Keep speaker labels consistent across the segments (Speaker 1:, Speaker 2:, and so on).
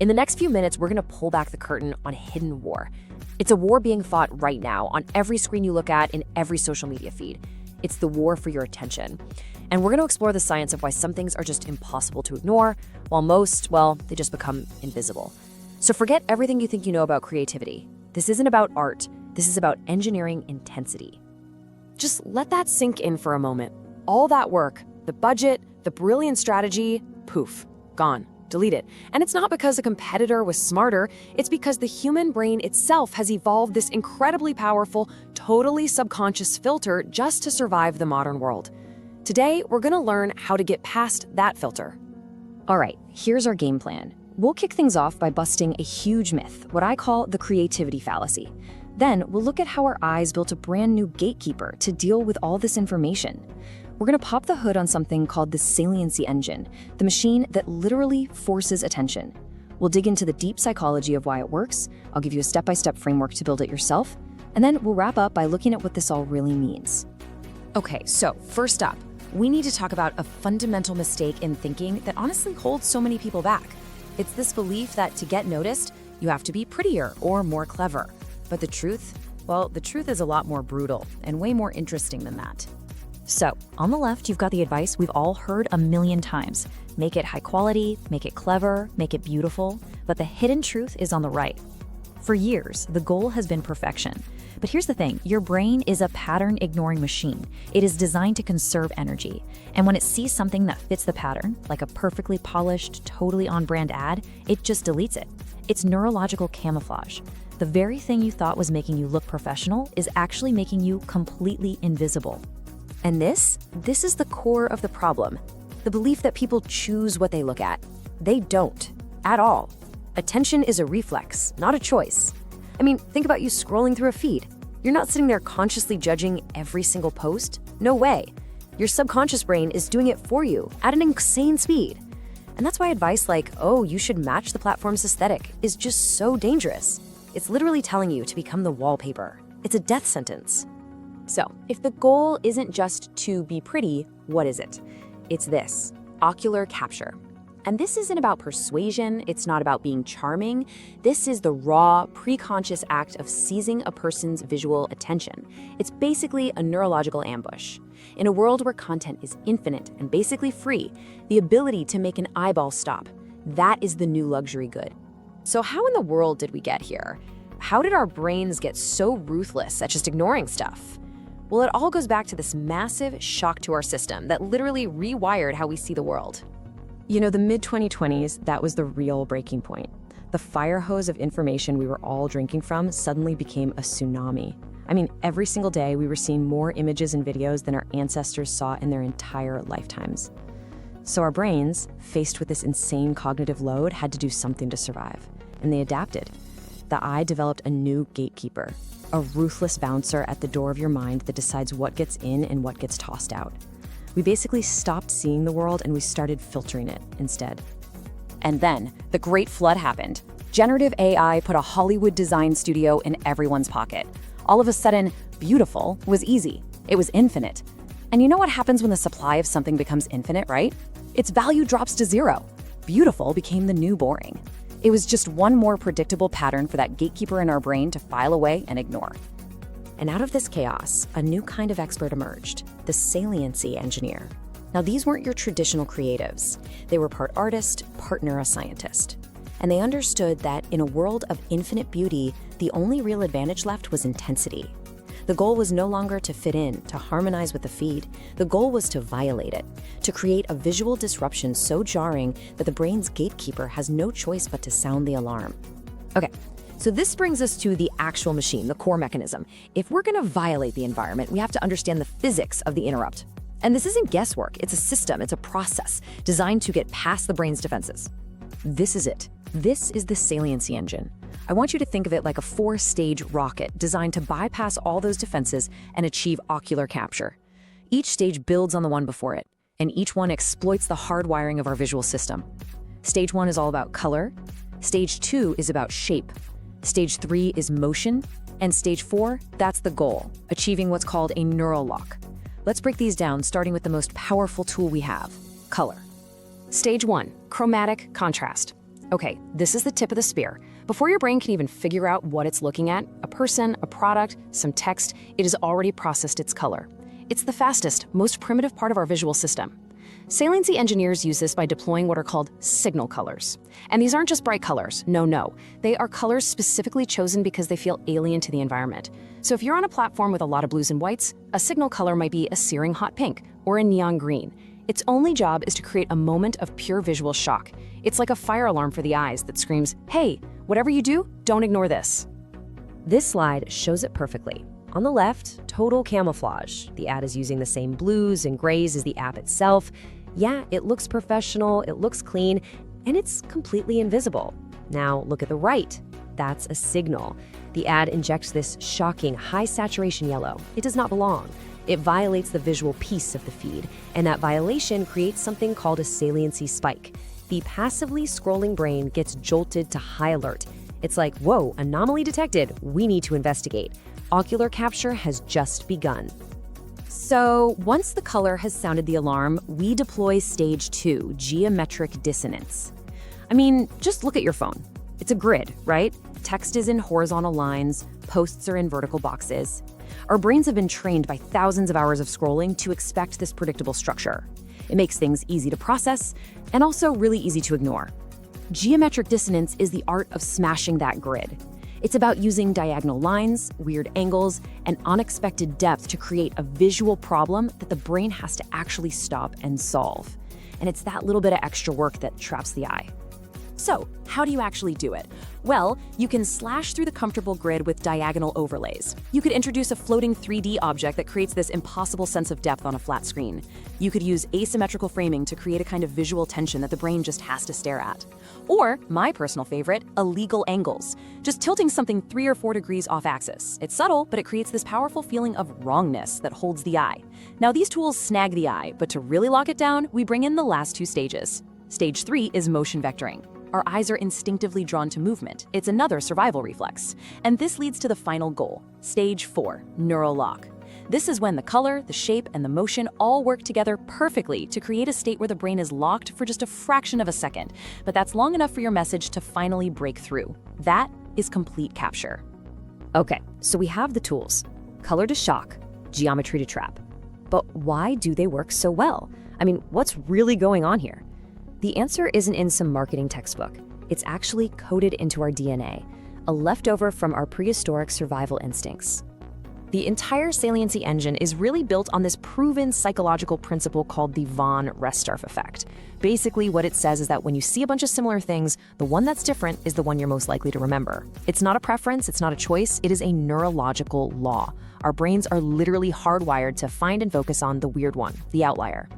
Speaker 1: In the next few minutes, we're going to pull back the curtain on hidden war. It's a war being fought right now on every screen you look at in every social media feed. It's the war for your attention. And we're going to explore the science of why some things are just impossible to ignore, while most, well, they just become invisible. So forget everything you think you know about creativity. This isn't about art. This is about engineering intensity. Just let that sink in for a moment. All that work, the budget, the brilliant strategy, poof, gone. Delete it. And it's not because a competitor was smarter, it's because the human brain itself has evolved this incredibly powerful, totally subconscious filter just to survive the modern world. Today, we're going to learn how to get past that filter. All right, here's our game plan. We'll kick things off by busting a huge myth, what I call the creativity fallacy. Then we'll look at how our eyes built a brand new gatekeeper to deal with all this information. We're going to pop the hood on something called the Saliency Engine, the machine that literally forces attention. We'll dig into the deep psychology of why it works. I'll give you a step-by-step framework to build it yourself. And then we'll wrap up by looking at what this all really means. Okay, so first up, we need to talk about a fundamental mistake in thinking that honestly holds so many people back. It's this belief that to get noticed, you have to be prettier or more clever. But the truth? Well, the truth is a lot more brutal and way more interesting than that. So, on the left, you've got the advice we've all heard a million times. Make it high quality, make it clever, make it beautiful. But the hidden truth is on the right. For years, the goal has been perfection. But here's the thing, your brain is a pattern-ignoring machine. It is designed to conserve energy. And when it sees something that fits the pattern, like a perfectly polished, totally on-brand ad, it just deletes it. It's neurological camouflage. The very thing you thought was making you look professional is actually making you completely invisible. And this is the core of the problem. The belief that people choose what they look at. They don't, at all. Attention is a reflex, not a choice. I mean, think about you scrolling through a feed. You're not sitting there consciously judging every single post. No way. Your subconscious brain is doing it for you at an insane speed. And that's why advice like, oh, you should match the platform's aesthetic is just so dangerous. It's literally telling you to become the wallpaper. It's a death sentence. So, if the goal isn't just to be pretty, what is it? It's this, ocular capture. And this isn't about persuasion, it's not about being charming. This is the raw, pre-conscious act of seizing a person's visual attention. It's basically a neurological ambush. In a world where content is infinite and basically free, the ability to make an eyeball stop, that is the new luxury good. So how in the world did we get here? How did our brains get so ruthless at just ignoring stuff? Well, it all goes back to this massive shock to our system that literally rewired how we see the world. You know, the mid-2020s, that was the real breaking point. The fire hose of information we were all drinking from suddenly became a tsunami. I mean, every single day we were seeing more images and videos than our ancestors saw in their entire lifetimes. So our brains, faced with this insane cognitive load, had to do something to survive. And they adapted. The eye developed a new gatekeeper, a ruthless bouncer at the door of your mind that decides what gets in and what gets tossed out. We basically stopped seeing the world and we started filtering it instead. And then the great flood happened. Generative AI put a Hollywood design studio in everyone's pocket. All of a sudden, beautiful was easy. It was infinite. And you know what happens when the supply of something becomes infinite, right? Its value drops to zero. Beautiful became the new boring. It was just one more predictable pattern for that gatekeeper in our brain to file away and ignore. And out of this chaos, a new kind of expert emerged, the saliency engineer. Now, these weren't your traditional creatives. They were part artist, part neuroscientist. And they understood that in a world of infinite beauty, the only real advantage left was intensity. The goal was no longer to fit in, to harmonize with the feed. The goal was to violate it, to create a visual disruption so jarring that the brain's gatekeeper has no choice but to sound the alarm. Okay, so this brings us to the actual machine, the core mechanism. If we're going to violate the environment, we have to understand the physics of the interrupt. And this isn't guesswork, it's a system, it's a process designed to get past the brain's defenses. This is it. This is the saliency engine. I want you to think of it like a 4-stage rocket designed to bypass all those defenses and achieve ocular capture. Each stage builds on the one before it, and each one exploits the hardwiring of our visual system. Stage 1 is all about color. Stage 2 is about shape. Stage 3 is motion. And stage 4, that's the goal, achieving what's called a neural lock. Let's break these down, starting with the most powerful tool we have, color. Stage 1, chromatic contrast. Okay, this is the tip of the spear. Before your brain can even figure out what it's looking at, a person, a product, some text, it has already processed its color. It's the fastest, most primitive part of our visual system. Saliency engineers use this by deploying what are called signal colors. And these aren't just bright colors, no. They are colors specifically chosen because they feel alien to the environment. So if you're on a platform with a lot of blues and whites, a signal color might be a searing hot pink or a neon green. Its only job is to create a moment of pure visual shock. It's like a fire alarm for the eyes that screams, hey, whatever you do, don't ignore this. This slide shows it perfectly. On the left, total camouflage. The ad is using the same blues and grays as the app itself. Yeah, it looks professional, it looks clean, and it's completely invisible. Now look at the right. That's a signal. The ad injects this shocking high saturation yellow. It does not belong. It violates the visual piece of the feed, and that violation creates something called a saliency spike. The passively scrolling brain gets jolted to high alert. It's like, whoa, anomaly detected, we need to investigate. Ocular Capture has just begun. So once the color has sounded the alarm, we deploy stage 2, geometric dissonance. I mean, just look at your phone. It's a grid, right? Text is in horizontal lines, posts are in vertical boxes. Our brains have been trained by thousands of hours of scrolling to expect this predictable structure. It makes things easy to process and also really easy to ignore. Geometric dissonance is the art of smashing that grid. It's about using diagonal lines, weird angles, and unexpected depth to create a visual problem that the brain has to actually stop and solve. And it's that little bit of extra work that traps the eye. So, how do you actually do it? Well, you can slash through the comfortable grid with diagonal overlays. You could introduce a floating 3D object that creates this impossible sense of depth on a flat screen. You could use asymmetrical framing to create a kind of visual tension that the brain just has to stare at. Or, my personal favorite, illegal angles. Just tilting something 3 or 4 degrees off axis. It's subtle, but it creates this powerful feeling of wrongness that holds the eye. Now, these tools snag the eye, but to really lock it down, we bring in the last 2 stages. Stage 3 is motion vectoring. Our eyes are instinctively drawn to movement. It's another survival reflex. And this leads to the final goal, stage 4, neural lock. This is when the color, the shape, and the motion all work together perfectly to create a state where the brain is locked for just a fraction of a second. But that's long enough for your message to finally break through. That is complete capture. Okay, so we have the tools. Color to shock, geometry to trap. But why do they work so well? I mean, what's really going on here? The answer isn't in some marketing textbook. It's actually coded into our DNA, a leftover from our prehistoric survival instincts. The entire Saliency engine is really built on this proven psychological principle called the von Restorff effect. Basically, what it says is that when you see a bunch of similar things, the one that's different is the one you're most likely to remember. It's not a preference, it's not a choice, it is a neurological law. Our brains are literally hardwired to find and focus on the weird one, the outlier.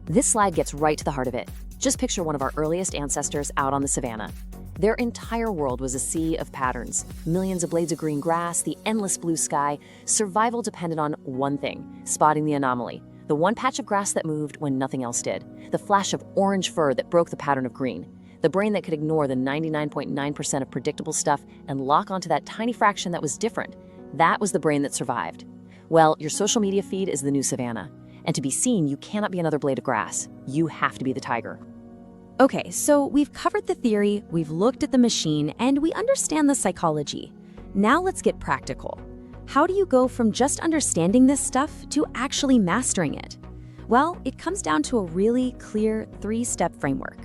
Speaker 1: This slide gets right to the heart of it. Just picture one of our earliest ancestors out on the savannah. Their entire world was a sea of patterns, millions of blades of green grass, the endless blue sky. Survival depended on one thing, spotting the anomaly, the one patch of grass that moved when nothing else did, the flash of orange fur that broke the pattern of green, the brain that could ignore the 99.9% of predictable stuff and lock onto that tiny fraction that was different. That was the brain that survived. Well, your social media feed is the new savannah. And to be seen, you cannot be another blade of grass. You have to be the tiger. Okay, so we've covered the theory, we've looked at the machine, and we understand the psychology. Now let's get practical. How do you go from just understanding this stuff to actually mastering it? Well, it comes down to a really clear 3-step framework.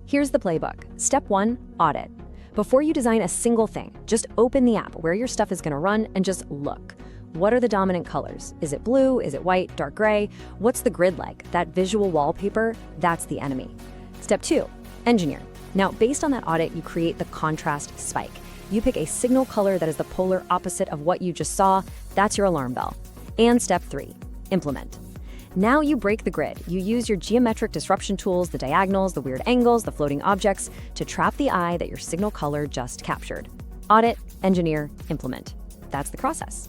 Speaker 1: Here's the playbook. Step 1, audit. Before you design a single thing, just open the app where your stuff is going to run and just look. What are the dominant colors? Is it blue? Is it white? Dark gray? What's the grid like? That visual wallpaper? That's the enemy. Step 2, engineer. Now, based on that audit, you create the contrast spike. You pick a signal color that is the polar opposite of what you just saw. That's your alarm bell. And step 3, implement. Now you break the grid. You use your geometric disruption tools, the diagonals, the weird angles, the floating objects, to trap the eye that your signal color just captured. Audit, engineer, implement. That's the process.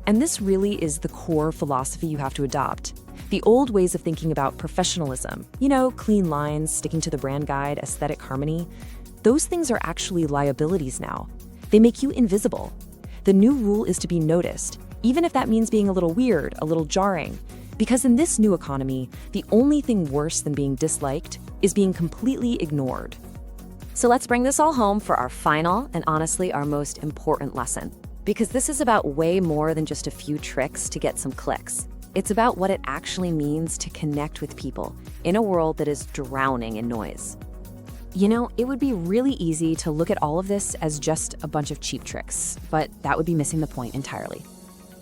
Speaker 1: And this really is the core philosophy you have to adopt. The old ways of thinking about professionalism, clean lines, sticking to the brand guide, aesthetic harmony, those things are actually liabilities now. They make you invisible. The new rule is to be noticed, even if that means being a little weird, a little jarring. Because in this new economy, the only thing worse than being disliked is being completely ignored. So let's bring this all home for our final and honestly our most important lesson. Because this is about way more than just a few tricks to get some clicks. It's about what it actually means to connect with people in a world that is drowning in noise. You know, it would be really easy to look at all of this as just a bunch of cheap tricks, but that would be missing the point entirely.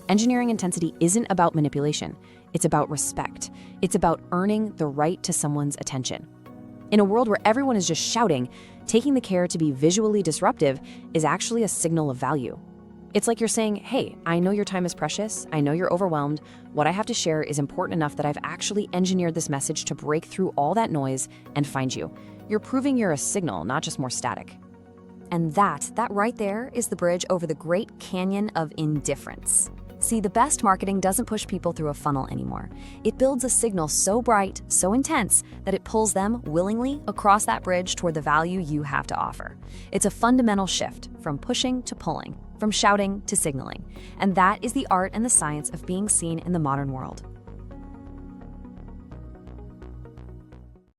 Speaker 1: Engineering intensity isn't about manipulation. It's about respect. It's about earning the right to someone's attention. In a world where everyone is just shouting, taking the care to be visually disruptive is actually a signal of value. It's like you're saying, hey, I know your time is precious. I know you're overwhelmed. What I have to share is important enough that I've actually engineered this message to break through all that noise and find you. You're proving you're a signal, not just more static. And that right there is the bridge over the great canyon of indifference. See, the best marketing doesn't push people through a funnel anymore. It builds a signal so bright, so intense, that it pulls them willingly across that bridge toward the value you have to offer. It's a fundamental shift from pushing to pulling, from shouting to signaling. And that is the art and the science of being seen in the modern world.